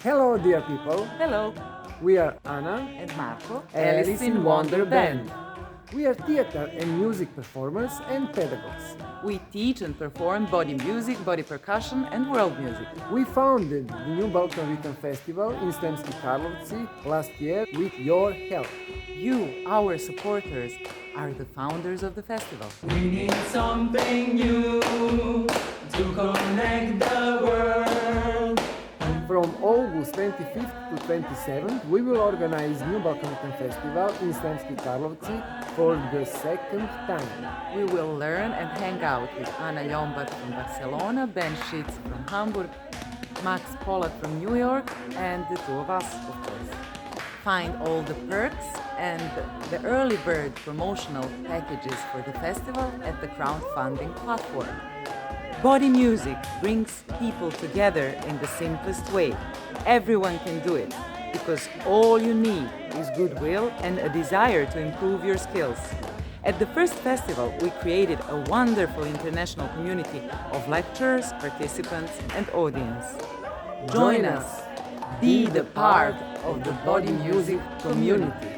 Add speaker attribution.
Speaker 1: Hello, dear people.
Speaker 2: Hello,
Speaker 1: We are Anna,
Speaker 2: and Marco,
Speaker 1: Alice in WonderBand. We are theater and music performers and pedagogues.
Speaker 2: We teach and perform body music, body percussion, and world music.
Speaker 1: We founded the new Balkan Rhythm Festival in Sremski Karlovci last year with your help.
Speaker 2: You, our supporters, are the founders of the festival.
Speaker 3: We need something new to connect the world.
Speaker 1: From August 25th to 27th, we will organize new Balkan Rhythm Festival in Sremski Karlovci for the second time.
Speaker 2: We will learn and hang out with Anna Llombart from Barcelona, Ben Schuetz from Hamburg, Max Pollak from New York, and the two of us, of course. Find all the perks and the early bird promotional packages for the festival at the crowdfunding platform. Body music brings people together in the simplest way. Everyone can do it because all you need is goodwill and a desire to improve your skills. At the first festival, we created a wonderful international community of lecturers, participants, and audience. Join us. Be the part of the body music community.